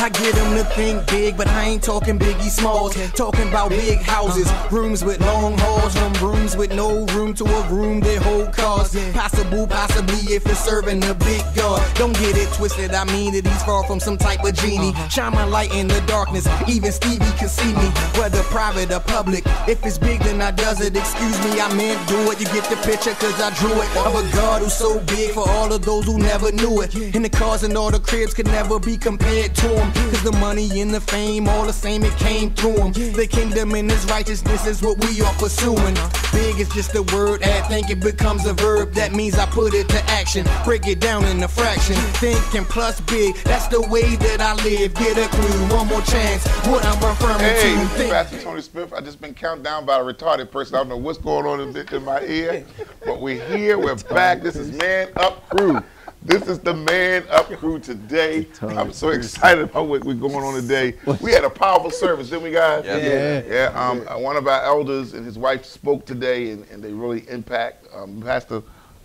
I get them to think big, but I ain't talking Biggie Smalls. Talking about big houses, rooms with long halls, from rooms with no room to a room that hold cars. Possibly if it's serving a big God. Don't get it twisted, I mean that he's far from some type of genie. Shine my light in the darkness, even Stevie can see me. Whether private or public, if it's big then I does it. Excuse me, I meant do it. You get the picture cause I drew it. Of a God who's so big for all of those who never knew it. And the cars and all the cribs could never be compared to him. Cause the money and the fame, all the same, it came through him. The kingdom and his righteousness is what we are pursuing. Big is just a word, add think it becomes a verb. That means I put it to action, break it down in a fraction. Thinking plus big, that's the way that I live. Get a clue, one more chance, what I'm referring to. Hey, this is Pastor Tony Smith. I just been counted down by a retarded person. I don't know what's going on in my ear, but we're here, we're back. This is Man Up Crew. This is the Man Up Crew today. I'm so excited about what we're going on today. We had a powerful service, didn't we, guys? Yeah. One of our elders and his wife spoke today, and they really impact.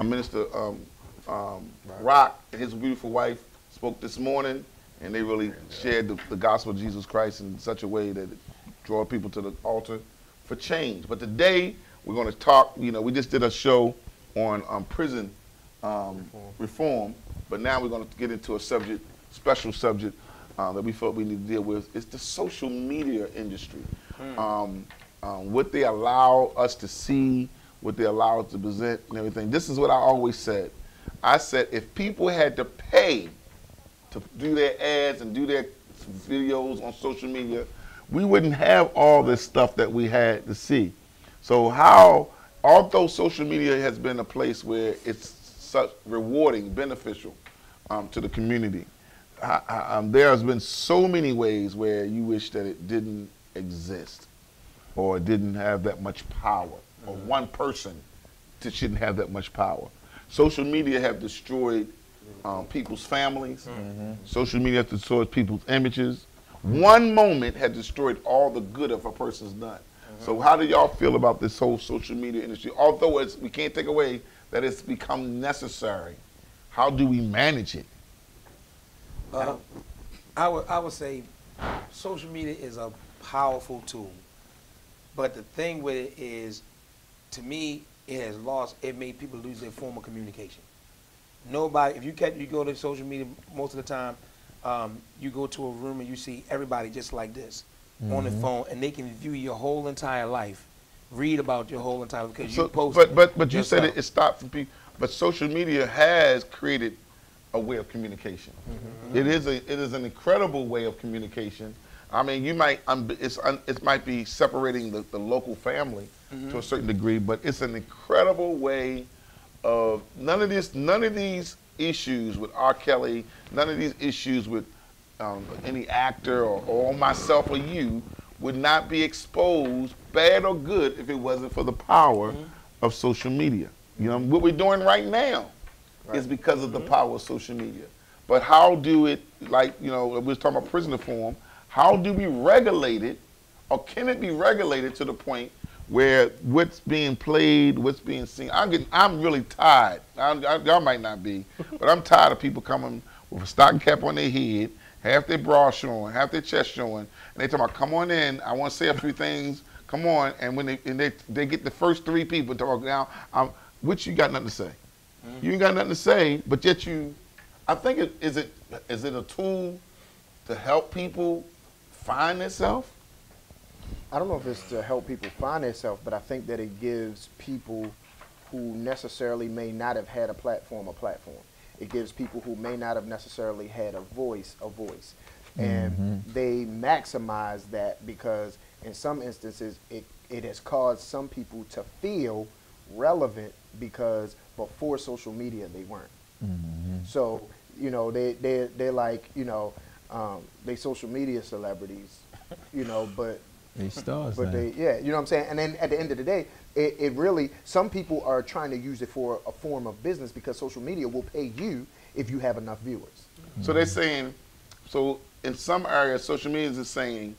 Minister Rock and his beautiful wife spoke this morning, and they really shared the gospel of Jesus Christ in such a way that it draw people to the altar for change. But today we're going to talk. You know, we just did a show on prison reform, but now we're going to get into a special subject that we felt we need to deal with. It's the social media industry. What they allow us to see, what they allow us to present, and everything. This is what I always said. I said if people had to pay to do their ads and do their videos on social media, we wouldn't have all this stuff that we had to see. So although social media has been a place where it's such rewarding, beneficial to the community, there has been so many ways where you wish that it didn't exist or it didn't have that much power, or one person shouldn't have that much power. Social media have destroyed people's families. Social media has destroyed people's images. One moment had destroyed all the good of a person's done. So how do y'all feel about this whole social media industry? Although we can't take away that it's become necessary, how do we manage it? I would say social media is a powerful tool, but the thing with it is, to me, it made people lose their form of communication. Nobody, if you go to social media most of the time, you go to a room and you see everybody just like this on the phone, and they can view your whole entire life, read about your whole entire life because you post. But you said it stopped from people. But social media has created a way of communication. It is an incredible way of communication. I mean, you might it might be separating the local family to a certain degree, but it's an incredible way of none of these issues with R. Kelly, none of these issues with any actor or myself or you would not be exposed, bad or good, if it wasn't for the power of social media. You know, what we're doing right now is because of the power of social media. But how do it, like, you know, we was talking about prison reform, how do we regulate it, or can it be regulated to the point where what's being played, what's being seen? I'm really tired. Y'all might not be, but I'm tired of people coming with a stocking cap on their head, half their bra showing, half their chest showing, and they talking about, come on in, I want to say a few things, come on. And when they get the first three people talking now, which you got nothing to say. You ain't got nothing to say, but yet I think is it a tool to help people find themselves? I don't know if it's to help people find themselves, but I think that it gives people who necessarily may not have had a platform. It gives people who may not have necessarily had a voice. And they maximize that because in some instances it has caused some people to feel relevant because before social media they weren't. So, you know, they're like, you know, they social media celebrities, you know, but they stars. But you know what I'm saying? And then at the end of the day, it really, some people are trying to use it for a form of business because social media will pay you if you have enough viewers. So they're saying, so in some areas, social media is saying,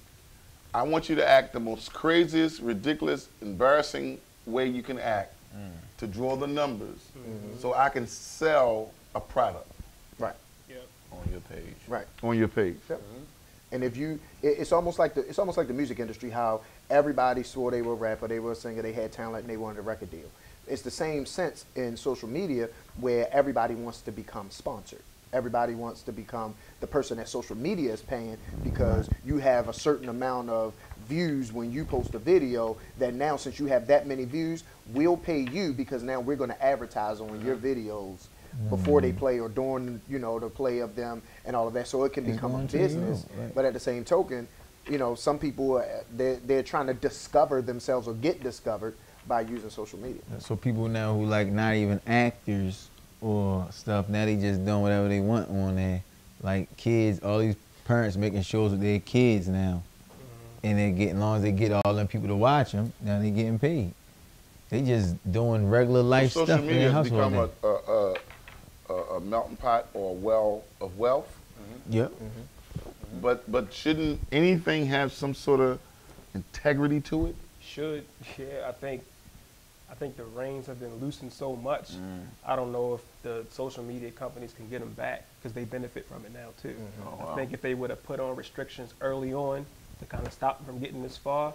I want you to act the most craziest, ridiculous, embarrassing way you can act to draw the numbers so I can sell a product. Right. On your page. Right. On your page. Yep. And if you, it's almost like the music industry, how everybody swore they were a rapper, they were a singer, they had talent, and they wanted a record deal. It's the same sense in social media where everybody wants to become sponsored. Everybody wants to become the person that social media is paying because you have a certain amount of views when you post a video, that now since you have that many views, we'll pay you because now we're going to advertise on your videos before they play or during, you know, the play of them and all of that. So it can become a business. Right. But at the same token, you know, some people, they're trying to discover themselves or get discovered by using social media. So people now who like not even actors or stuff, now they just doing whatever they want on there. Like kids, all these parents making shows with their kids now. And they're getting, as long as they get all them people to watch them, now they getting paid. They just doing regular life social stuff. Social media has hustle become a melting pot or a well of wealth. Yep. But shouldn't anything have some sort of integrity to it? Should, yeah. I think the reins have been loosened so much. I don't know if the social media companies can get them back because they benefit from it now too. I think if they would have put on restrictions early on to kind of stop them from getting this far,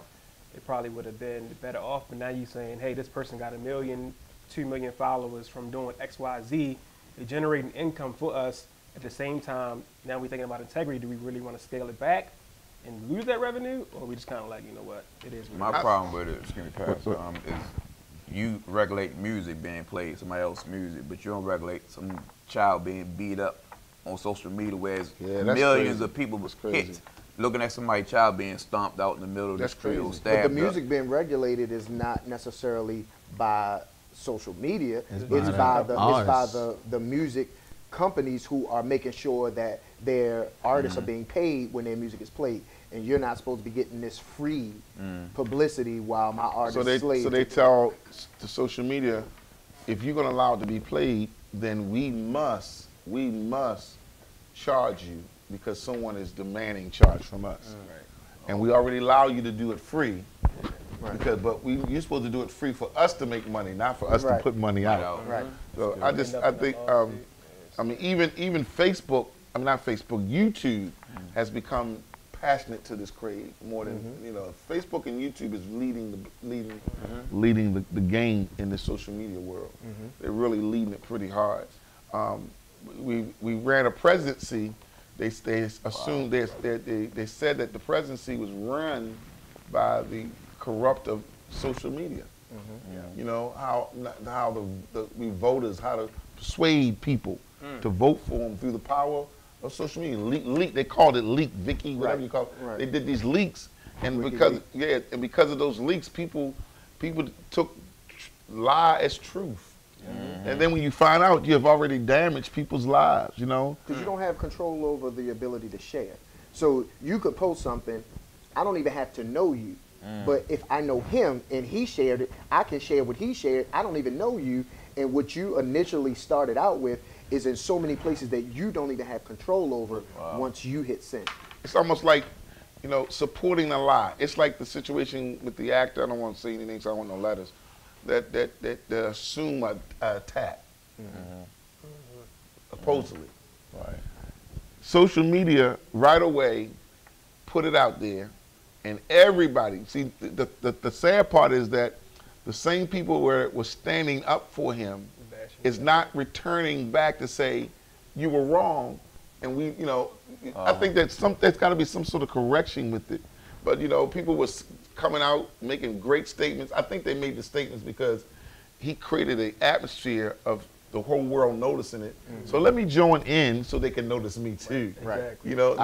it probably would have been better off. But now you're saying, hey, this person got 1 million, 2 million followers from doing X, Y, Z. They're generating income for us. At the same time, now we're thinking about integrity. Do we really want to scale it back and lose that revenue, or we just kind of like, you know what, it is what My problem with it, excuse me, Pastor, is you regulate music being played, somebody else's music, but you don't regulate some child being beat up on social media, whereas millions of people was hit looking at somebody's child being stomped out in the middle of the street or stabbed. But the music being regulated is not necessarily by social media. It's by the music companies who are making sure that their artists are being paid when their music is played, and you're not supposed to be getting this free publicity while my artist is slave. So they tell the social media, if you're going to allow it to be played, then we must charge you because someone is demanding charge from us, and we already allow you to do it free. Because, you're supposed to do it free for us to make money, not for us to put money out. So I think, I mean, even Facebook, not Facebook, YouTube has become passionate to this craze more than you know. Facebook and YouTube is leading the game in the social media world. They're really leading it pretty hard. We ran a presidency. They assumed they said that the presidency was run by the corrupt of social media. You know how we voters, how to persuade people to vote for them through the power of social media. Leak, they called it leak, Vicky, whatever you call it. They did these leaks, and because of those leaks, people took lie as truth. And then when you find out, you have already damaged people's lives, you know? Because you don't have control over the ability to share. So you could post something, I don't even have to know you. But if I know him and he shared it, I can share what he shared. I don't even know you. And what you initially started out with is in so many places that you don't even have control over once you hit send. It's almost like, you know, supporting a lie. It's like the situation with the actor, I don't want to say anything, so I don't want no letters, that assume an attack, supposedly. Social media right away put it out there, and everybody, see, the sad part is that the same people where was standing up for him is not returning back to say, you were wrong, and we, you know, I think that there's got to be some sort of correction with it. But, you know, people was coming out making great statements. I think they made the statements because he created an atmosphere of the whole world noticing it. So let me join in so they can notice me too. Exactly. You know,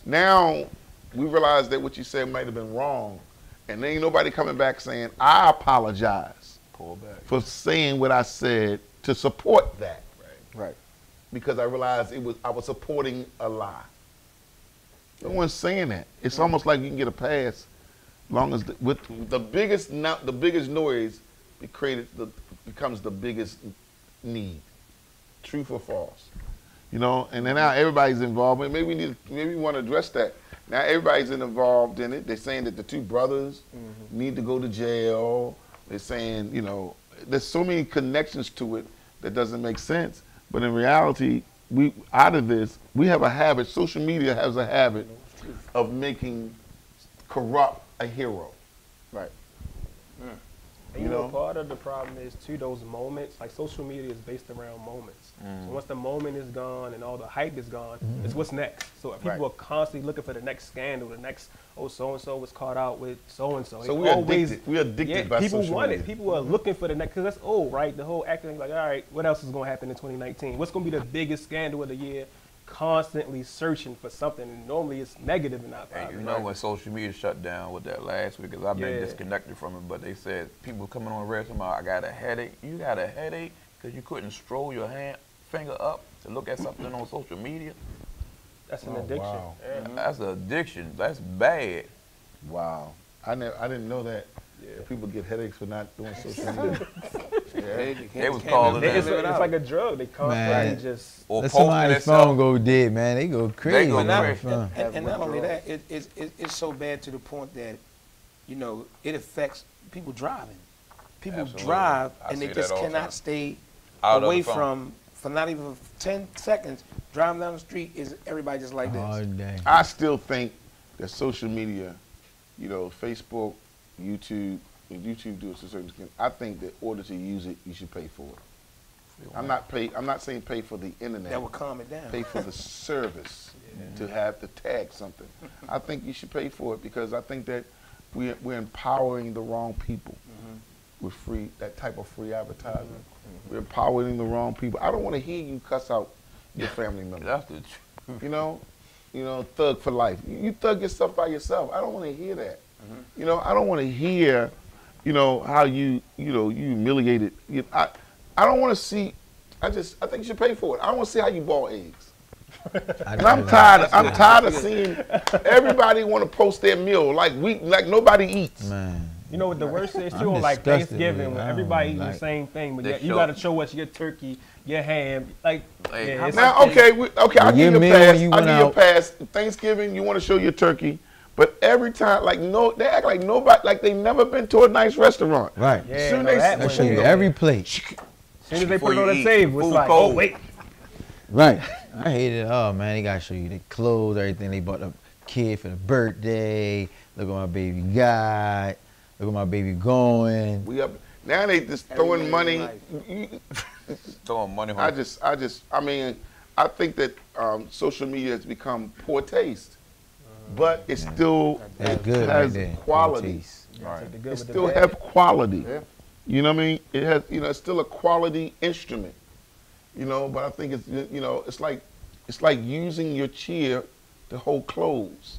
now we realize that what you said might have been wrong, and there ain't nobody coming back saying, I apologize for saying what I said to support that. Because I realized I was supporting a lie. No one's saying that. It's almost like you can get a pass, long as with the biggest noise becomes the biggest need. Truth or false, you know. And then now everybody's involved. But maybe we want to address that. Now everybody's involved in it. They're saying that the two brothers need to go to jail. They're saying, you know, there's so many connections to it that doesn't make sense. But in reality, we have a habit. Social media has a habit of making corrupt a hero. Right. And you know, part of the problem is too those moments. Like social media is based around moments. So once the moment is gone and all the hype is gone, it's what's next. So if people are constantly looking for the next scandal, the next so and so was caught out with so and so. So we're addicted. We're addicted by people social want media. it. People are looking for the next because that's old, right? The whole acting like, all right, what else is going to happen in 2019? What's going to be the biggest scandal of the year? Constantly searching for something, and normally it's negative in our And you know when social media shut down with that last week, because I've been disconnected from it, but they said people coming on the radio about, I got a headache. You got a headache because you couldn't stroll your finger up to look at something on social media? That's an addiction. Wow. That's an addiction. That's bad. Wow. I didn't know that. People get headaches for not doing social media. They was calling that. It's like a drug. They constantly just Or Let posting somebody's themselves. phone go dead, man. They go crazy. go on their crazy. phone. And not only that, it's so bad to the point that, you know, it affects people driving. People Absolutely. drive I and see they that just all the cannot time. stay Out of away the phone. from, for not even 10 seconds, driving down the street is everybody just like this. All day. I still think that social media, you know, Facebook, YouTube, and YouTube do it to a certain extent. I think that in order to use it, you should pay for it. I'm not saying pay for the internet. That will calm it down. Pay for the service to have to tag something. I think you should pay for it because I think that we're empowering the wrong people with that type of free advertising. We're empowering the wrong people. I don't want to hear you cuss out your family member. That's the truth. You know, thug for life. You thug yourself by yourself. I don't want to hear that. You know, I don't want to hear, you know, how you humiliated. I don't want to see. I think you should pay for it. I don't want to see how you boil eggs. And I'm tired of seeing everybody want to post their meal like nobody eats. Man. You know what the worst is I'm too? On like disgusted Thanksgiving, with it. when I everybody don't eating the like- same thing, but They yet you show- got to show us your turkey, your ham. Like, yeah, it's Now, okay, I'll give you a meal pass. when you I'll went give you a out. pass. Thanksgiving, you want to show your turkey, but every time, they act like nobody, like they never been to a nice restaurant. Right. Yeah, Soon no, they- that I one, show you yeah. every plate. As soon as they Before put it on you the eat, table, it's food like, cold. oh wait. Right. I hate it all, man. They gotta show you the clothes, everything. They bought the kid for the birthday. Look at my baby got. Look at my baby going. We up now. They just throwing money. Throwing money home. I think that social media has become poor taste, but it still That's good has right there. quality. Taste. Take the good It with the still bad. have quality. Yeah. You know what I mean? It has, it's still a quality instrument. But I think it's like using your chair to hold clothes.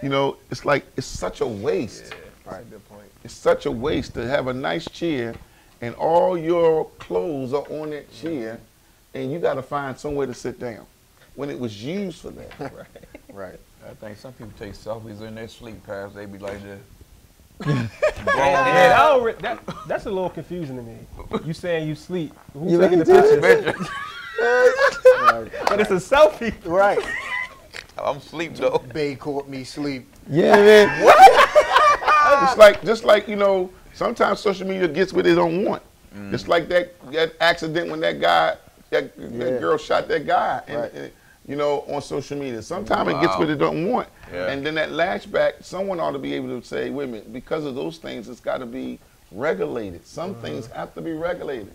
It's such a waste. That's a good point. It's such a waste to have a nice chair and all your clothes are on that chair and you got to find somewhere to sit down when it was used for that. Right. I think some people take selfies in their sleep, perhaps they be like this. Yeah, that's a little confusing to me. You saying you sleep? Who's You taking the ain't pictures? But it's a selfie. Right. I'm asleep though. Bay caught me sleep. Yeah, man. Just like sometimes social media gets what they don't want. It's like that accident when that girl shot that guy, on social media. Sometimes it gets what it don't want, and then that lashback. Someone ought to be able to say, "Wait a minute," because of those things, it's got to be regulated. Some things have to be regulated.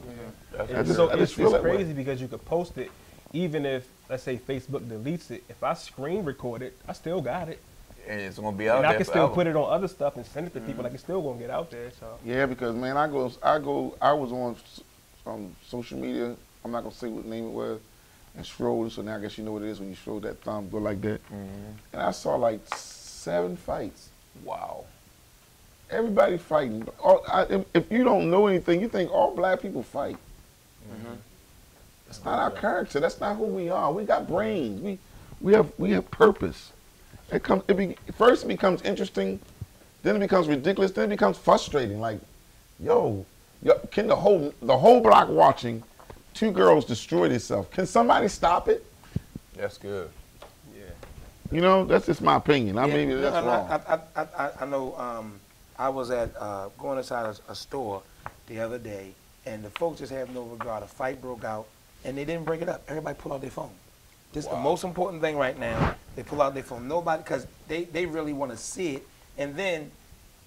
It's crazy because you could post it, even if, let's say, Facebook deletes it. If I screen record it, I still got it. And it's gonna be out And there I can still forever. put it on other stuff and send it to people. Like it's still gonna get out there. So Yeah, because man, I was on social media. I'm not gonna say what name it was, and scrolled. So now I guess you know what it is when you scroll that thumb go like that. And I saw like 7 fights. Wow. Everybody fighting. If you don't know anything, you think all black people fight. That's not our character. That's not who we are. We got brains. We have purpose. First it becomes interesting, then it becomes ridiculous, then it becomes frustrating. Like, can the whole block watching 2 girls destroy themselves? Can somebody stop it? That's good. That's just my opinion. Maybe that's wrong. I know. I was at going inside a store the other day, and the folks just have no regard. A fight broke out, and they didn't break it up. Everybody pulled out their phone. This is the most important thing right now. They pull out their phone. Nobody, because they really want to see it, and then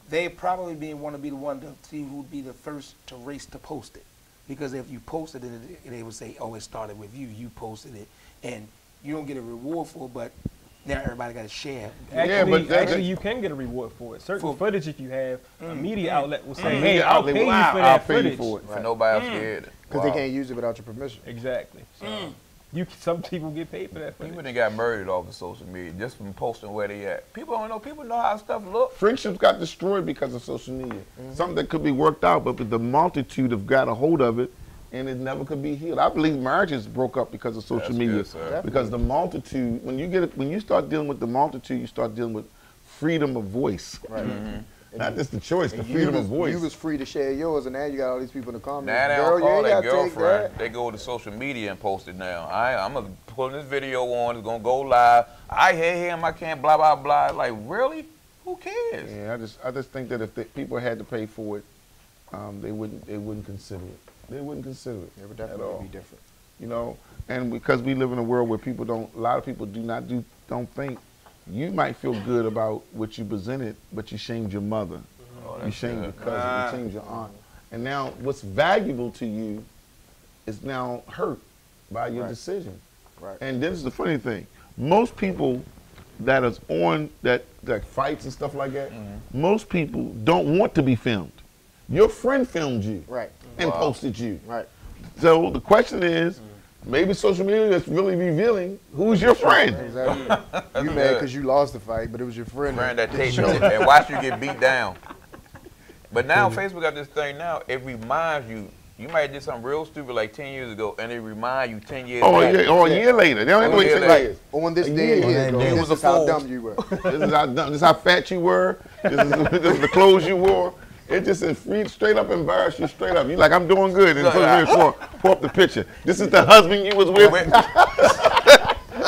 they probably want to be the one to see who'd be the first to race to post it. Because if you posted it, they would say, "Oh, it started with you. You posted it," and you don't get a reward for it, but now everybody got to share. Actually, you can get a reward for it. Certain footage, if you have, a media outlet will say, "Hey, I'll pay you for that footage." For nobody else to hear it. Because they can't use it without your permission. Exactly. So some people get paid for that footage. People that got murdered off of social media just from posting where they at. People don't know. People know how stuff look. Friendships got destroyed because of social media. Something that could be worked out, but the multitude have got a hold of it, and it never could be healed. I believe marriages broke up because of social media. Good, because the multitude, when you start dealing with the multitude, you start dealing with freedom of voice. Right. Not just the choice, the freedom of voice. You was free to share yours, and now you got all these people in the comments. Now they don't call their girlfriend. They go to social media and post it now. I'm going to put this video on. It's going to go live. I hate him. I can't blah, blah, blah. Like, really? Who cares? Yeah, I just think that if people had to pay for it, they wouldn't consider it. They wouldn't consider it. It would definitely be different. You know, and because we live in a world where a lot of people don't think. You might feel good about what you presented, but you shamed your mother. You shamed your cousin. You shamed your aunt. And now what's valuable to you is now hurt by your decision. Right. And this is the funny thing. Most people that is on that fights and stuff like that, most people don't want to be filmed. Your friend filmed you and posted you. Right. So the question is, maybe social media is really revealing who's your friend. Exactly. You mad because you lost the fight, but it was your friend. That taped you and watch you get beat down. But now Facebook got this thing now, it reminds you, you might have did something real stupid like 10 years ago, and it reminds you 10 years later. Yeah, or a year later. They don't even wait 10 years. On this day and year ago, this is how dumb you were. This is how fat you were. This is the clothes you wore. It just straight up embarrass you straight up. You like, I'm doing good. And pull up the picture. This is the husband you was with.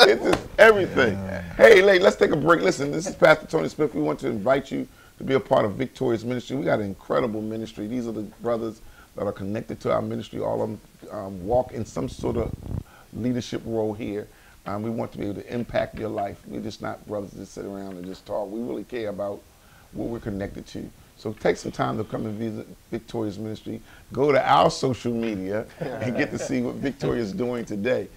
It's just everything. Hey, let's take a break. Listen, this is Pastor Tony Smith. We want to invite you to be a part of Victorious Ministry. We got an incredible ministry. These are the brothers that are connected to our ministry. All of them walk in some sort of leadership role here. We want to be able to impact your life. We're just not brothers that sit around and just talk. We really care about what we're connected to. So take some time to come and visit Victorious Ministry. Go to our social media and get to see what Victoria is doing today.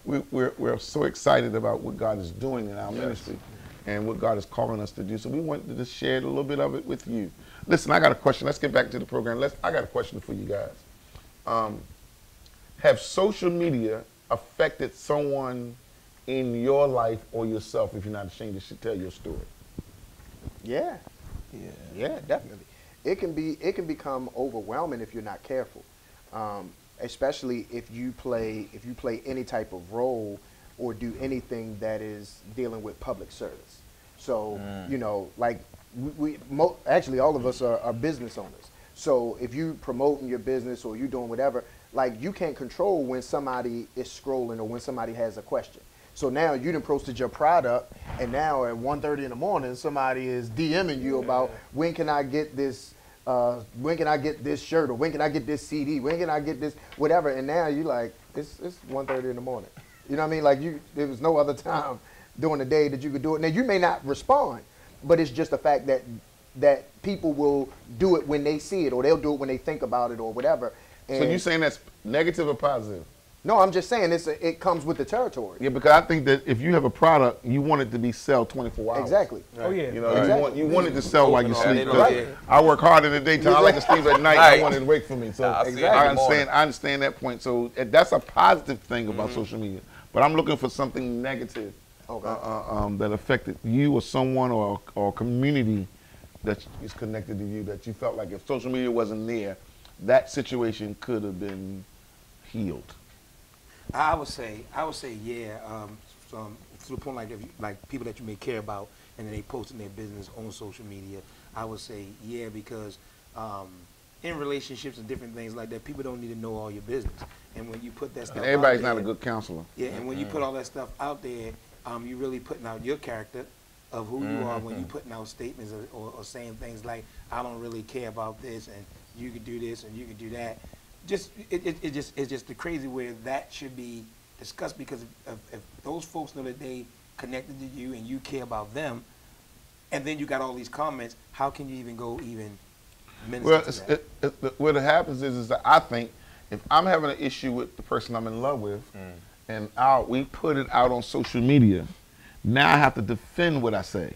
We're so excited about what God is doing in our ministry and what God is calling us to do. So we wanted to just share a little bit of it with you. Listen, I got a question. Let's get back to the program. I got a question for you guys. Have social media affected someone in your life or yourself, if you're not ashamed to tell your story? Yeah, definitely. It can become overwhelming if you're not careful, especially if you play any type of role or do anything that is dealing with public service. So you know, like actually all of us are business owners. So if you promoting your business or you doing whatever, like you can't control when somebody is scrolling or when somebody has a question. So now you done posted your product, and now at 1:30 in the morning, somebody is DMing you about when can I get this shirt, or when can I get this CD, when can I get this whatever, and now you like it's 1:30 in the morning. You know what I mean? Like there was no other time during the day that you could do it. Now you may not respond, but it's just the fact that people will do it when they see it, or they'll do it when they think about it, or whatever. And so you saying that's negative or positive? No, I'm just saying it comes with the territory. Yeah, because I think that if you have a product, you want it to be sell 24 hours. Exactly. Right. Oh yeah. You know, you want it to sell while you sleep. I work hard in the daytime. I like to sleep at night. I want it to wake for me. So I understand that point. So that's a positive thing about social media. But I'm looking for something negative that affected you or someone or a community that is connected to you, that you felt like if social media wasn't there, that situation could have been healed. I would say, yeah. To the point like people that you may care about, and then they posting their business on social media. I would say, yeah, because in relationships and different things like that, people don't need to know all your business. And when you put that stuff, everybody's out there, not a good counselor. Yeah, and when you put all that stuff out there, you're really putting out your character of who you are when you're putting out statements or saying things like, I don't really care about this, and you could do this and you could do that. It's just the crazy where that should be discussed, because if those folks know that they connected to you and you care about them, and then you got all these comments, how can you even go even minister to that? What happens is that I think if I'm having an issue with the person I'm in love with, and we put it out on social media, now I have to defend what I say.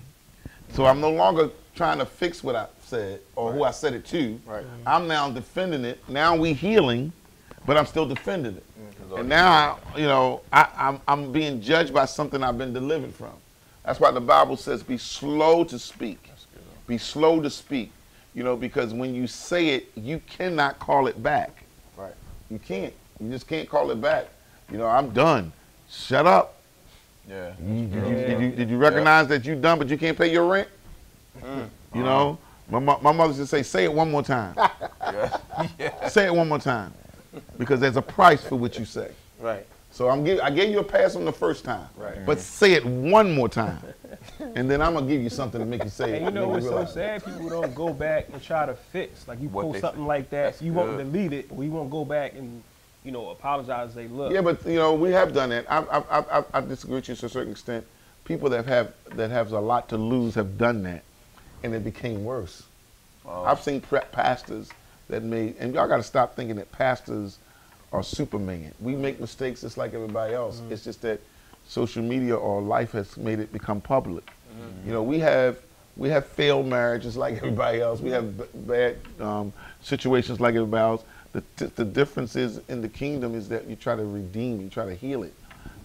So I'm no longer trying to fix what I said or who I said it to. Right. I'm now defending it. Now we healing, but I'm still defending it. And now, you know, I'm being judged by something I've been delivered from. That's why the Bible says be slow to speak. Be slow to speak. You know, because when you say it, you cannot call it back. Right. You can't. You just can't call it back. You know, I'm done. Shut up. Yeah. Did you recognize that you done, but you can't pay your rent? You know, my mother used to say it one more time. Say it one more time, because there's a price for what you say. Right. So I gave you a pass on the first time, Right. but say it one more time, and then I'm gonna give you something to make you say it. And you know make what's you so realize. sad? People don't go back and try to fix. Like you What post they something say. like that, That's you won't good. delete it, or you won't go back and, you know, apologize and say, look. Yeah, but you know we have done that. I disagree with you to a certain extent. People that have a lot to lose have done that, and it became worse. I've seen pastors that made, and y'all got to stop thinking that pastors are Superman. We make mistakes just like everybody else. It's just that social media or life has made it become public. You know, we have failed marriages like everybody else. We have bad situations like everybody else. The difference is in the kingdom is that you try to redeem, you try to heal it.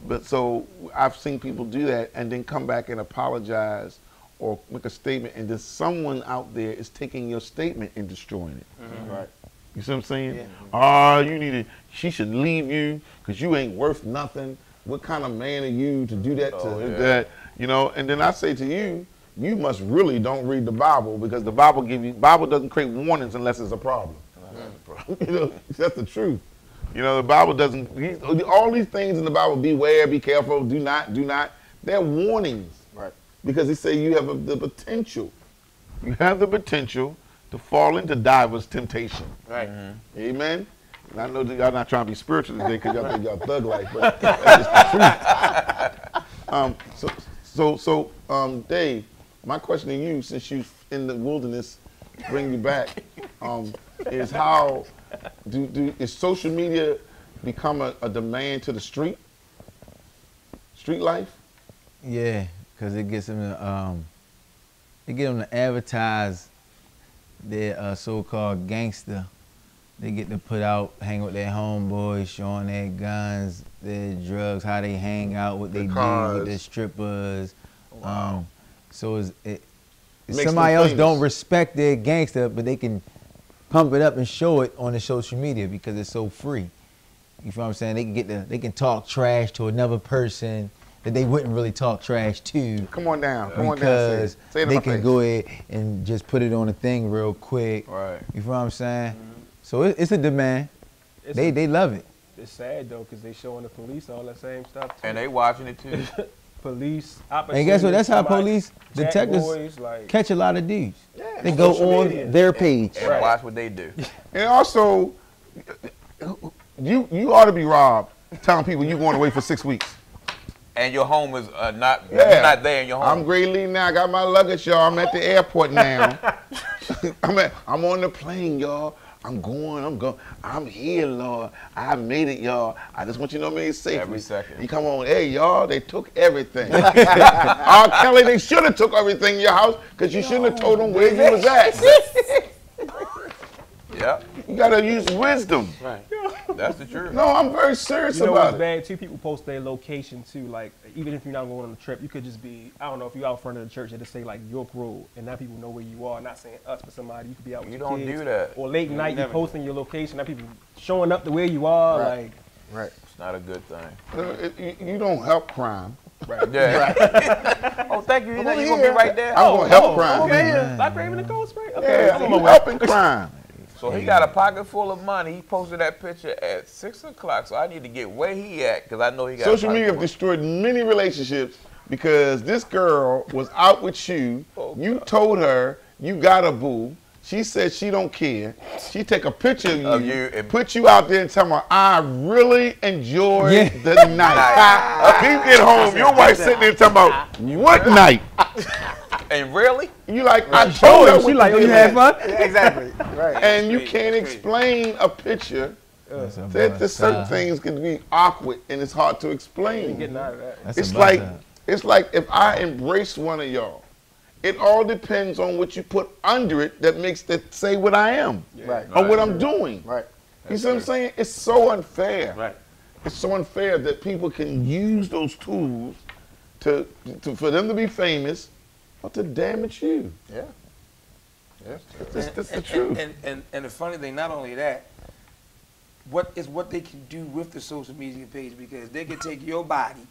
But so I've seen people do that and then come back and apologize or make a statement, and then someone out there is taking your statement and destroying it. Right. You see what I'm saying? Oh, she should leave you because you ain't worth nothing. What kind of man are you to do that to that? You know, and then I say to you, you must really don't read the Bible, because the Bible doesn't create warnings unless it's a problem. You know, that's the truth. You know, the Bible doesn't, all these things in the Bible, beware, be careful, do not, they're warnings. Right. Because they say you have the potential. You have the potential to fall into divers temptation. Right. Amen? And I know that y'all not trying to be spiritual today because y'all think y'all thug life, but that's the truth. So Dave, my question to you, since you're in the wilderness, bring you back, is how is social media become a demand to the street life? Yeah, because it gets them to advertise their so-called gangster. They get to put out, hang with their homeboys, showing their guns, their drugs, how they hang out, what they do with their strippers. So somebody else don't respect their gangster, but they can pump it up and show it on the social media because it's so free. You feel what I'm saying? They can talk trash to another person that they wouldn't really talk trash to. Come on down. Because say it they can go ahead and just put it on a thing real quick. Right. You feel what I'm saying? So it's a demand. They love it. It's sad though, because they showing the police all that same stuff too. And they watching it too. Police, And guess what? That's how police detectives catch a lot of dudes. Yeah, they go on their page and watch what they do. And also, you ought to be robbed telling people you're going away for 6 weeks. And your home is not there in your home. I'm greatly now. I got my luggage, y'all. I'm at the airport now. I'm on the plane, y'all. I'm going. I'm here, Lord. I made it, y'all. I just want you to know me safely. Every second. You come on, hey, y'all, they took everything. R. Kelly, they should have took everything in your house because you shouldn't have told them where you was at. Yep. You got to use wisdom. Right. That's the truth. No, I'm very serious You know about what's it. bad too? People post their location too. Like even if you're not going on a trip, you could just be, I don't know, if you're out front of the church and just say like York Road, and now people know where you are. Not saying us, but somebody. You could be out with You your don't kids, do that. Or late night, you posting your location. Now people showing up to where you are. Right. Like It's not a good thing. You don't help crime. right. Yeah. Oh, thank you. You're going to be right there. I'm going to help crime. over here. Like Raven and Cold Spray. Okay, Yeah, I'm on my you way. helping crime. So he got a pocket full of money. He posted that picture at 6 o'clock. So I need to get where he at because I know he got Social a media have pocket destroyed many relationships because this girl was out with you. You told her you got a boo. She said she don't care. She take a picture of you and put you out there and tell me, I really enjoyed the night. You get home, your wife sitting there talking about, what night? And really? You like, I told her. She like, oh, you had fun? Exactly. Right. And you can't explain a picture. There's certain things can be awkward and it's hard to explain. Getting out of that. It's like if I embrace one of y'all, it all depends on what you put under it that makes that say what I am. Right. Or what I'm doing. Right. You see what I'm saying? It's so unfair. Right. It's so unfair that people can use those tools to for them to be famous or to damage you. Yeah. Yeah. That's the truth. And the funny thing, not only that, what they can do with the social media page, because they can take your body,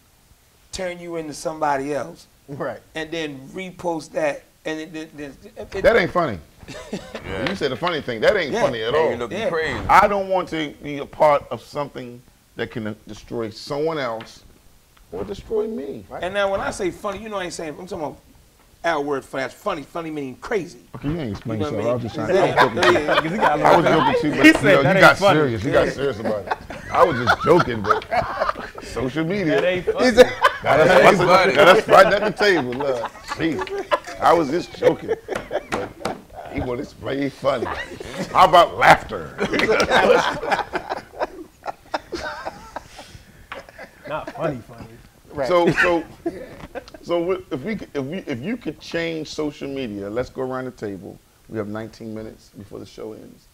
turn you into somebody else, Right. and then repost that, and That ain't funny. You said the funny thing. That ain't funny at all. You looking crazy. I don't want to be a part of something that can destroy someone else or destroy me. Right. And now when I say funny, you know I ain't saying, I'm talking about our word for that. Funny. Funny meaning crazy. Okay, you ain't explain You know yourself. what I I was just trying to. mean? I was joking too, but He you, said know, that you ain't got funny. serious. You got serious about it. I was just joking, but social media. That ain't funny. That's right at the table. Look, jeez. I was just joking. But he want to explain funny. How about laughter? Not funny. Right. So if you could change social media, let's go around the table. We have 19 minutes before the show ends.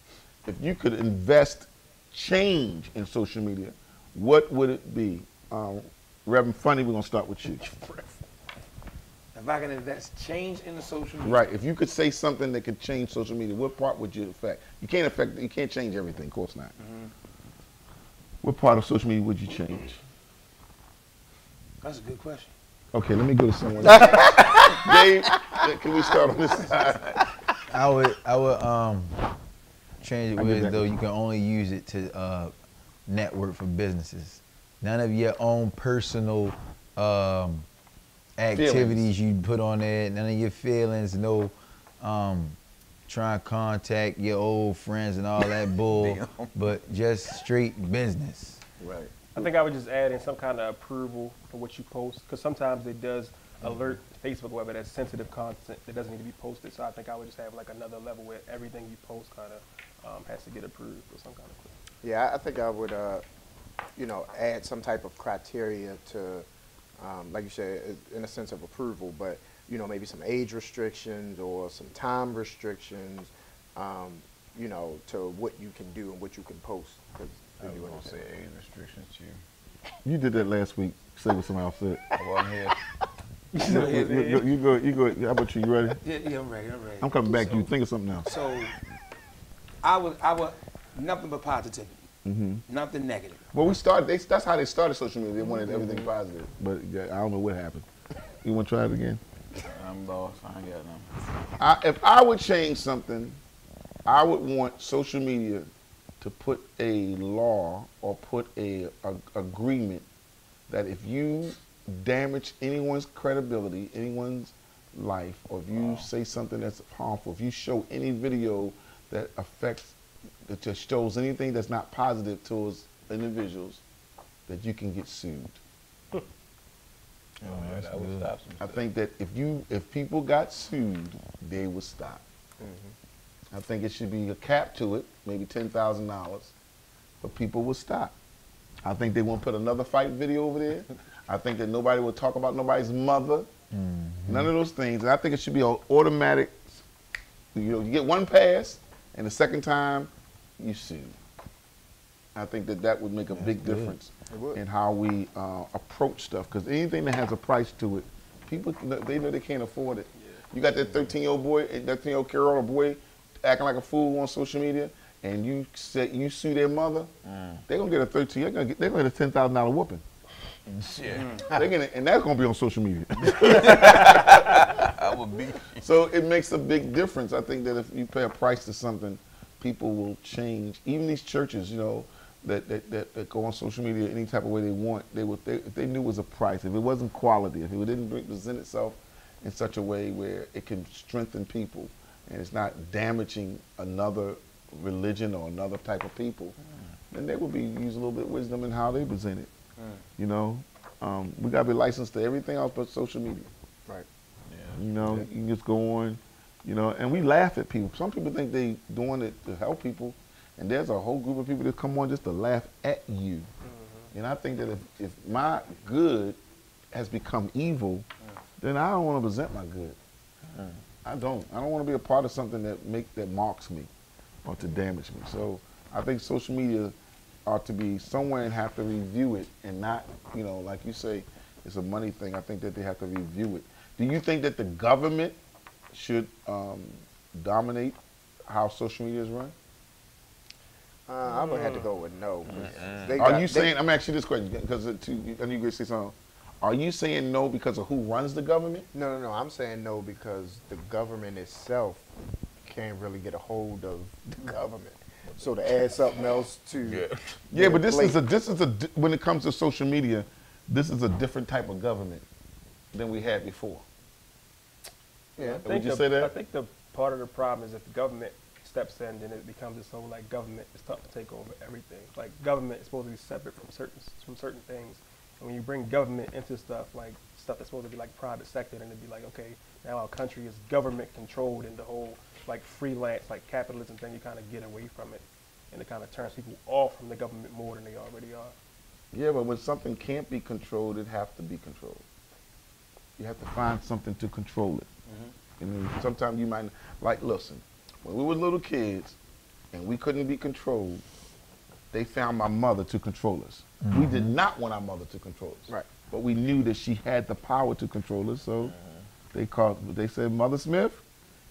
If you could invest change in social media, what would it be? Reverend Funny, we're gonna start with you. If I can invest change in the social media. Right. If you could say something that could change social media, what part would you affect? You can't change everything, of course not. Mm-hmm. What part of social media would you change? That's a good question. Okay, let me go to someone else. Dave, can we start on this side? I would change it I get where that. though you can only use it to network for businesses. None of your own personal activities you put on there, none of your feelings, no try and contact your old friends and all that bull, but just straight business. Right. I think I would just add in some kind of approval for what you post, because sometimes it does alert Facebook whether that's sensitive content that doesn't need to be posted. So I think I would just have like another level where everything you post kind of has to get approved or some kind of thing. Yeah, I think I would, add some type of criteria to, like you said, in a sense of approval, but, maybe some age restrictions or some time restrictions, to what you can do and what you can post. I was going to say age restrictions too. You did that last week. Say what somebody else said. I wasn't here. You go. How about you? You ready? Yeah, I'm ready. I'm coming back to you. Think of something else. So I would nothing but positivity. Nothing negative. Well, that's how they started social media. They wanted everything positive, but I don't know what happened. You want to try it again? I'm lost. I ain't got nothing. If I would change something, I would want social media to put a law or put a agreement that if you damage anyone's credibility, anyone's life, or if you say something that's harmful, if you show any video that just shows anything that's not positive towards individuals, that you can get sued. That would stop some I stuff. think that if people got sued, they would stop. I think it should be a cap to it, maybe $10,000, but people will stop. I think they won't put another fight video over there. I think that nobody will talk about nobody's mother. None of those things. And I think it should be an automatic, you get one pass, and the second time, you sue. I think that would make a big difference in how we approach stuff. Because anything that has a price to it, people, they know they can't afford it. You got that 13-year-old boy, that 13-year-old Carolina boy, acting like a fool on social media, and you sue their mother, they're gonna get a they're gonna get a $10,000 whooping. Shit. And that's gonna be on social media. I would be. So it makes a big difference. I think that if you pay a price to something, people will change. Even these churches, that go on social media any type of way they want, if they knew it was a price, if it wasn't quality, if it didn't present itself in such a way where it can strengthen people and it's not damaging another religion or another type of people, then they would be use a little bit of wisdom in how they present it. You know, we gotta be licensed to everything else but social media. Right. Yeah. You know, you can just go on, you know, and we laugh at people. Some people think they doing it to help people, and there's a whole group of people that come on just to laugh at you. And I think that if my good has become evil, then I don't want to present my good. I don't want to be a part of something that marks me or to damage me. So I think social media ought to be somewhere and have to review it, and not, you know, like you say, it's a money thing. I think that they have to review it. Do you think that the government should dominate how social media is run? I'm gonna have to go with no. Are you saying? I'm asking you this question because I knew you were going to say something. Are you saying no because of who runs the government? No. I'm saying no because the government itself can't really get a hold of the government. So to add something else to but this is a when it comes to social media, this is a different type of government than we had before. Yeah. Would you say that? I think the part of the problem is if the government steps in, then it becomes this whole like government is tough to take over everything. Like government is supposed to be separate from certain things. And when you bring government into stuff, like stuff that's supposed to be like private sector, then it'd be like, okay, now our country is government controlled, and the whole like freelance, like capitalism thing, you kind of get away from it, and it kind of turns people off from the government more than they already are. Yeah, but when something can't be controlled, it has to be controlled. You have to find something to control it. And sometimes you might, like, listen, when we were little kids and we couldn't be controlled, they found my mother to control us. We did not want our mother to control us. Right. But we knew that she had the power to control us, so they said, Mother Smith,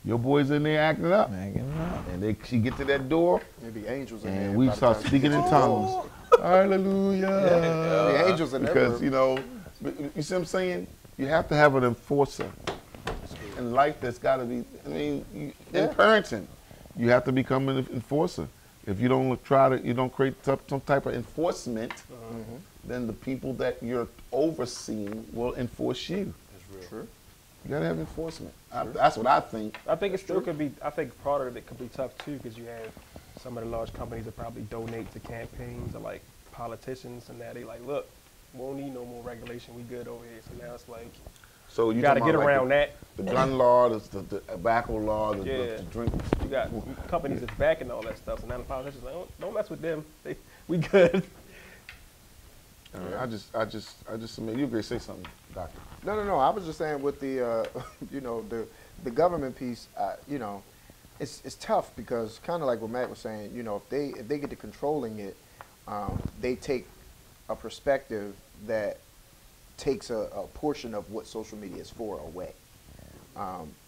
your boy's in there acting up. And she get to that door, Maybe angels in there. and we start speaking in tongues. Hallelujah. The angels in there. Because, you know, you see what I'm saying? You have to have an enforcer in life that's got to be, I mean, in parenting, you have to become an enforcer. If you don't you don't create some type of enforcement, then the people that you're overseeing will enforce you. That's real. True. You got to have enforcement. That's what I think. I think it still could be, I think part of it could be tough too, because you have some of the large companies that probably donate to campaigns or like politicians, and now they like, look, we won't need no more regulation, we good over here. So now it's like, So you got to get around that. The gun law, the tobacco law, the drink. You got companies that's backing all that stuff, so now the politicians like, don't mess with them. We good. I just, you agree? Say something, Doctor. No. I was just saying with the, you know, the government piece, you know, it's tough because kind of like what Matt was saying, you know, if they get to controlling it, they take a perspective that takes a portion of what social media is for away,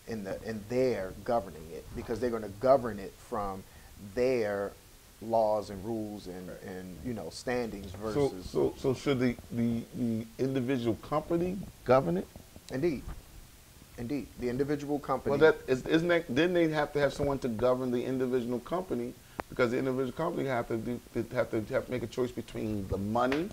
in their governing it, because they're going to govern it from their laws and rules and you know, standings versus. So should the individual company govern it? Indeed, the individual company. Well, then they have to have someone to govern the individual company, because the individual company have to make a choice between the money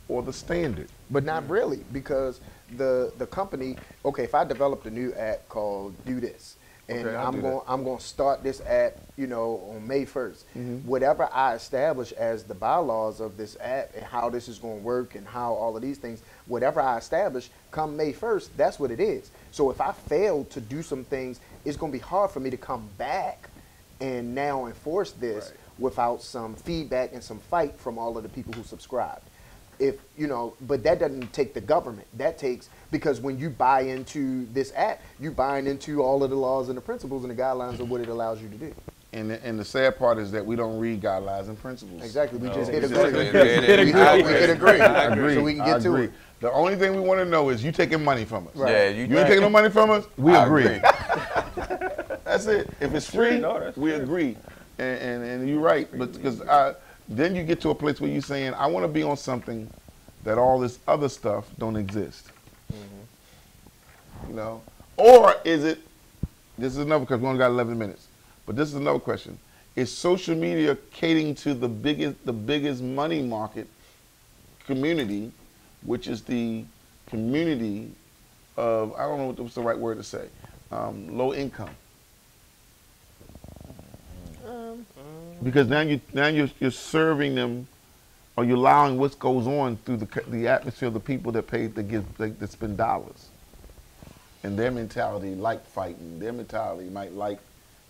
or the standard. But not really, because the company, okay, if I developed a new app called Do This, and I'm going to start this app, you know, on May 1st. Whatever I establish as the bylaws of this app and how this is going to work and how all of these things, whatever I establish come May 1st, that's what it is. So if I fail to do some things, it's going to be hard for me to come back and now enforce this without some feedback and some fight from all of the people who subscribed. If, you know, but that doesn't take the government. That takes, because when you buy into this app, you're buying into all of the laws and the principles and the guidelines of what it allows you to do. And the sad part is that we don't read guidelines and principles. Exactly. We just hit agree. We hit agree. I agree. So we can get to it. The only thing we want to know is you taking money from us. Right. Yeah, You ain't taking no money from us? We agree. That's it. If it's free, we agree. And you're right. But because then you get to a place where you're saying, I want to be on something that all this other stuff don't exist. You know? Or is it, this is another question, we only got 11 minutes, but this is another question. Is social media catering to the biggest money market community, which is the community of, I don't know what's the right word to say, low income? Because now you're serving them, or you're allowing what goes on through the atmosphere of the people that that spend dollars. And their mentality like fighting. Their mentality might like,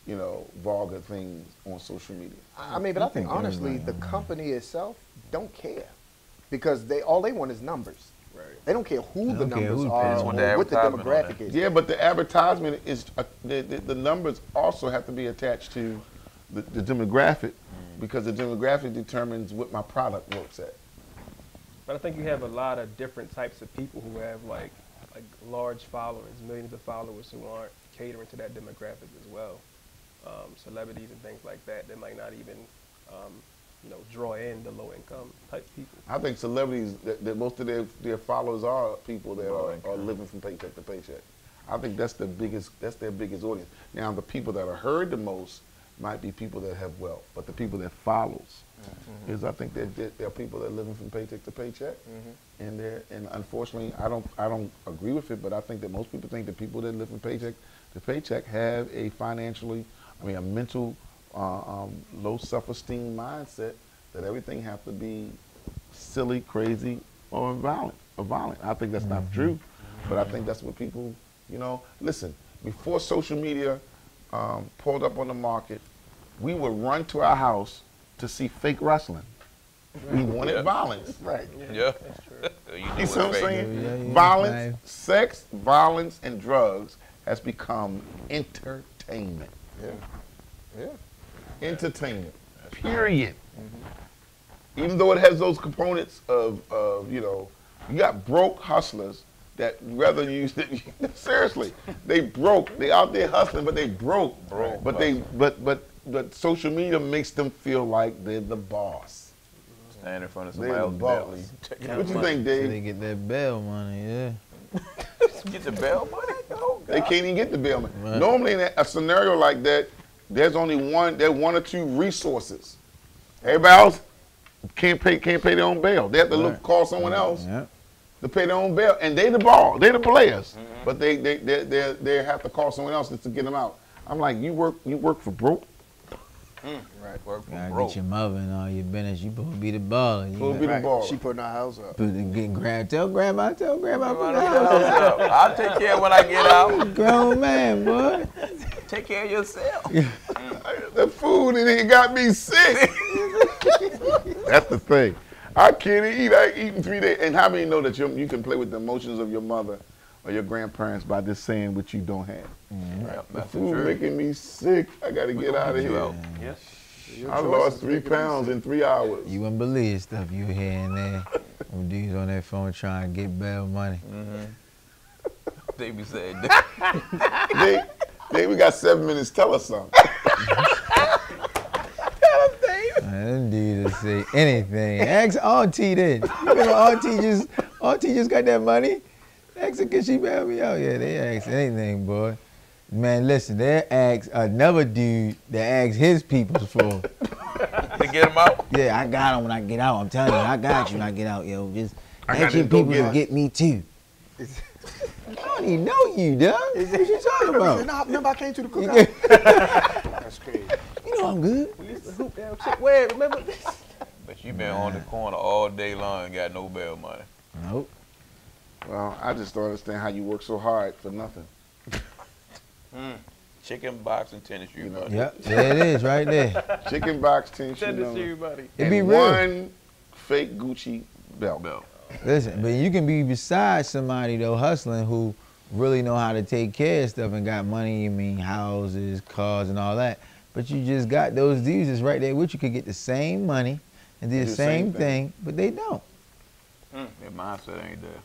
vulgar things on social media. I mean, but I think honestly, the company itself don't care, because all they want is numbers. Right. They don't care who the numbers are or what the demographic is. Yeah, but the advertisement is the numbers also have to be attached to the demographic, because the demographic determines what my product works at. But I think you have a lot of different types of people who have like large followings, millions of followers who aren't catering to that demographic as well. Celebrities and things like that might not even draw in the low income type people. I think celebrities, that most of their followers are people that are living from paycheck to paycheck. I think that's their biggest audience. Now, the people that are heard the most might be people that have wealth, but the people that follows is, I think they're people that are living from paycheck to paycheck, and unfortunately, I don't agree with it, but I think that most people think that people that live from paycheck to paycheck have a mental low self-esteem mindset that everything has to be silly, crazy, or violent. I think that's not true, but I think that's what people, listen, before social media pulled up on the market, we would run to our house to see fake wrestling. We wanted violence. Right. Yeah. That's true. You see what I'm saying? Violence, sex, violence, and drugs has become entertainment. Yeah. Entertainment. Period. Even though it has those components of you got broke hustlers that rather use seriously, they out there hustling, but they broke. But social media makes them feel like they're the boss. Stand in front of somebody else's belly. What you think, Dave? They get that bail money, yeah. Get the bail money? Oh, God. They can't even get the bail money. Right. Normally in a scenario like that, there's only one or two resources. Everybody else can't pay their own bail. They have to call someone else to pay their own bail, and they the ball, they the players, but they have to call someone else to get them out. I'm like, you work for broke. Right, work for gotta broke. get your mother and all your business. You supposed to be the baller. Supposed to be the baller. She putting her house up. Get grabbed. Tell grandma put the house up. I'll take care when I get out. Grown man, boy. Take care of yourself. The food in here got me sick. That's the thing. I can't eat. I eat in 3 days. And how many know that you can play with the emotions of your mother or your grandparents by just saying what you don't have? Right, the food making me sick. I got to get out of here. Yes. I lost 3 pounds in 3 hours. You wouldn't believe stuff you hear in there. When dudes on that phone trying to get bail money. They be saying Dave, we got 7 minutes. Tell us something. Them dudes say anything. Ask Auntie then. Remember Auntie just got that money? Ask her, can she bail me out? Yeah, they ask anything, boy. Man, listen, they ask another dude that asks his peoples for. To get him out? Yeah, I got him when I get out. I'm telling you, I got you when I get out, yo. Just ask your people to get me too. I don't even know you, dog. What you talking about? Remember I came to the cookout? That's crazy. You know I'm good. We used to hoop down chick. Where? Remember this? But you been on the corner all day long and got no bail money. Nope. Well, I just don't understand how you work so hard for nothing. Chicken box and tennis shoe, buddy. Yep, there it is, right there. Chicken box, tennis shoe, buddy. It be and real. one fake Gucci belt. Listen, but you can be beside somebody though hustling who really know how to take care of stuff and got money. I mean, houses, cars, and all that. But you just got those dudes that's right there with you could get the same money and do the same thing, but they don't. Their mindset ain't there.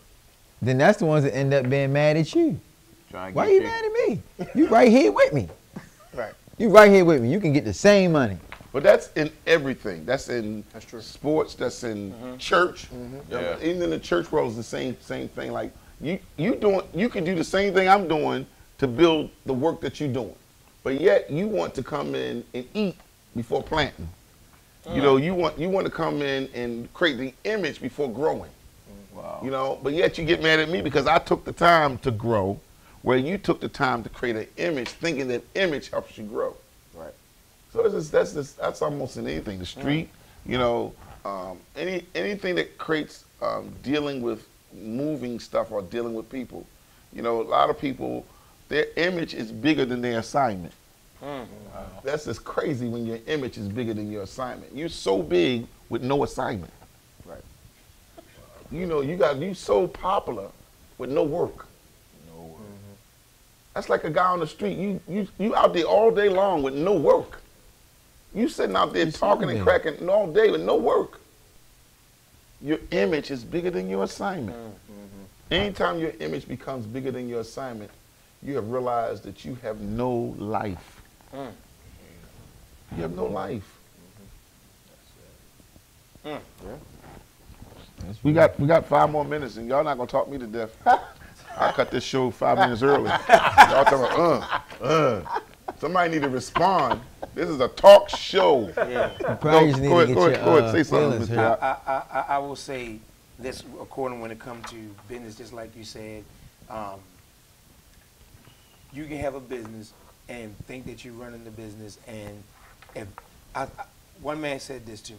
Then that's the ones that end up being mad at you. Why you mad at me? You right here with me. Right. You right here with me. You can get the same money. But that's in everything. That's in sports. That's in church. Even in the church world, it's the same thing. Like you can do the same thing I'm doing to build the work that you're doing, but yet you want to come in and eat before planting. You know, you want to come in and create the image before growing. Wow. You know, but yet you get mad at me because I took the time to grow, where you took the time to create an image, thinking that image helps you grow. Right. So that's almost in anything. The street, you know, anything that creates dealing with moving stuff or dealing with people. You know, a lot of people, their image is bigger than their assignment. Wow. That's just crazy when your image is bigger than your assignment. You're so big with no assignment. Right. You know, you so popular with no work. No work. That's like a guy on the street. You out there all day long with no work. You sitting out there talking and cracking all day with no work. Your image is bigger than your assignment. Anytime your image becomes bigger than your assignment, you have realized that you have no life. You have no life. We got 5 more minutes, and y'all not gonna talk me to death. I cut this show 5 minutes early. Y'all talking about somebody need to respond. This is a talk show. Yeah. Go ahead, say something. I will say this, according when it comes to business, just like you said, you can have a business and think that you're running the business. And if one man said this to me,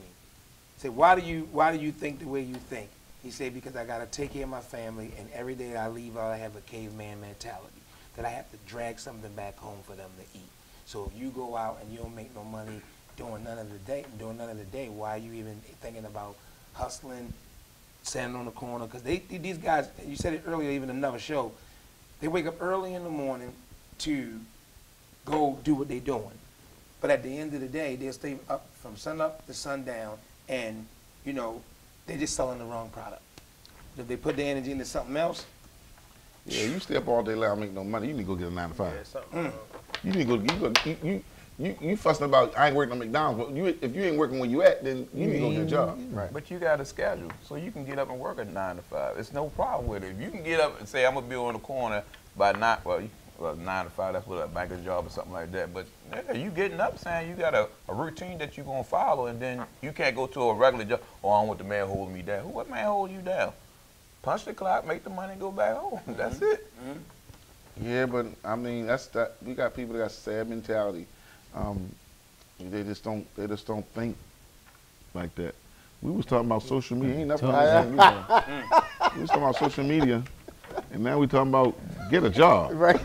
he said, "Why do you think the way you think?" He said, "Because I got to take care of my family, and every day I leave out, I have a caveman mentality that I have to drag something back home for them to eat. So if you go out and you don't make no money doing none of the day, why are you even thinking about hustling, standing on the corner?" Because these guys, you said it earlier, even another show, they wake up early in the morning to go do what they're doing. But at the end of the day, they'll stay up from sun up to sundown, and, you know, they're just selling the wrong product. If they put their energy into something else. Yeah, you stay up all day long, make no money. You need to go get a 9 to 5. Yeah, You need to go. You fussing about I ain't working on McDonald's, but if you ain't working where you at, then you need to go get a job. Right. But you got a schedule, so you can get up and work at 9 to 5. It's no problem with it. If you can get up and say I'm gonna be on the corner by 9, well 9 to 5, that's what a banker's job or something like that. But yeah, you getting up saying you got a routine that you gonna follow, and then you can't go to a regular job. Oh, I don't want the man holding me down. What man hold you down? Punch the clock, make the money, go back home. That's it. Yeah, but I mean we got people that got sad mentality. They just don't think like that. We was talking about social media. Ain't nothing we was talking about social media, and now we talking about get a job. Right.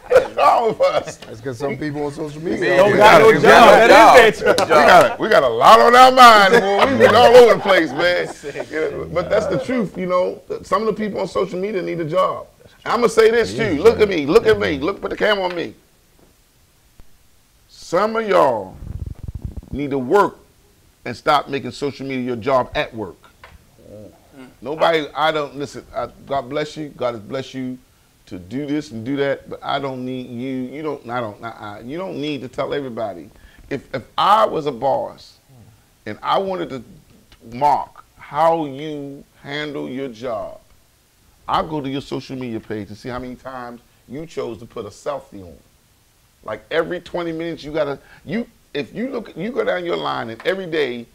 What's wrong with us? That's because some people on social media don't got no job. We got a lot on our mind, boy. We've been all over the place, man. Yeah, but that's the truth, you know. Some of the people on social media need a job. I'm gonna say this too. Look at me. Look at me. Put the camera on me. Some of y'all need to work and stop making social media your job at work. Nobody. Listen. God bless you. God has blessed you to do this and do that. But I don't need you. You don't need to tell everybody. If I was a boss and I wanted to mark how you handle your job, I'll go to your social media page and see how many times you chose to put a selfie on. Like every 20 minutes, if you go down your line and every day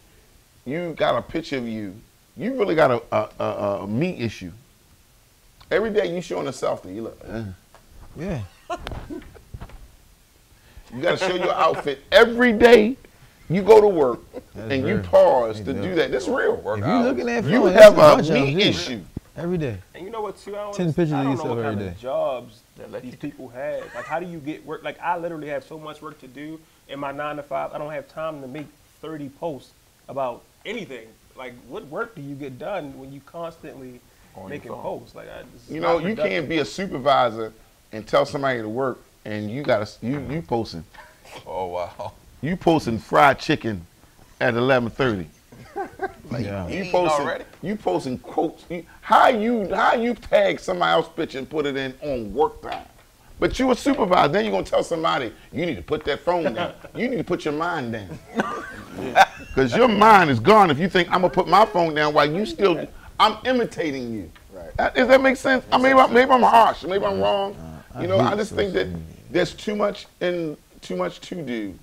you got a picture of you really got a me issue. Every day you showing a selfie, you look. Yeah. You got to show your outfit every day. You go to work and you pause to do that. This is real work. If you looking at you have a me issue. Every day. And you know what, too? I 10 pictures of don't know yourself what every kind day. of jobs that these people have. Like, how do you get work? Like, I literally have so much work to do in my 9 to 5. I don't have time to make 30 posts about anything. Like, what work do you get done when you constantly making posts? Like, you know, you can't be a supervisor and tell somebody to work, and you posting. Oh wow. You posting fried chicken at 11:30. Like, yeah. You posting quotes. How you tag somebody else's picture and put it in on work time? But you a supervisor, then you're gonna tell somebody you need to put that phone down. You need to put your mind down. Because your mind is gone if you think I'm gonna put my phone down while you still. I'm imitating you. Right. Does that make sense? Maybe I'm harsh. Maybe I'm wrong. I just think that there's too much to do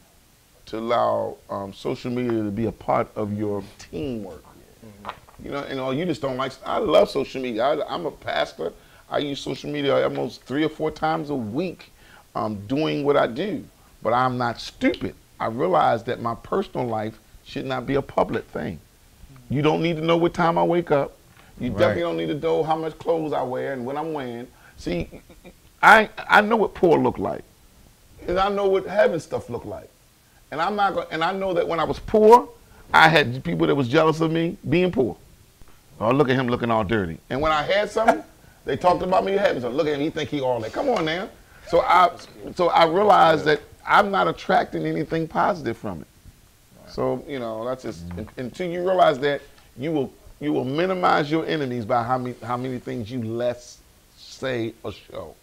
to allow social media to be a part of your teamwork. You just don't like. I love social media. I'm a pastor. I use social media almost 3 or 4 times a week doing what I do. but I'm not stupid. I realized that my personal life should not be a public thing. You don't need to know what time I wake up. You definitely don't need to know how much clothes I wear and what I'm wearing. See, I know what poor look like, and I know what having stuff look like, and I'm not gonna, and I know that when I was poor, I had people that was jealous of me being poor. Oh, look at him looking all dirty. And when I had something, they talked about me having something. Look at him, he think he all that. Come on now. So I realized that I'm not attracting anything positive from it. So, you know, that's just, until you realize that, you will minimize your enemies by how many things you less say or show.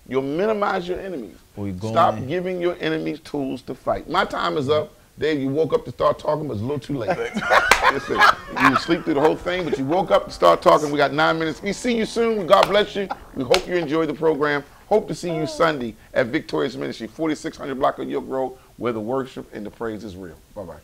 You'll minimize your enemies. Stop giving your enemies tools to fight. My time is up. Dave, you woke up to start talking, but it's a little too late. Listen, you sleep through the whole thing, but you woke up to start talking. We got 9 minutes. We see you soon. God bless you. We hope you enjoy the program. Hope to see you Sunday at Victorious Ministry, 4600 block of York Road, where the worship and the praise is real. Bye-bye.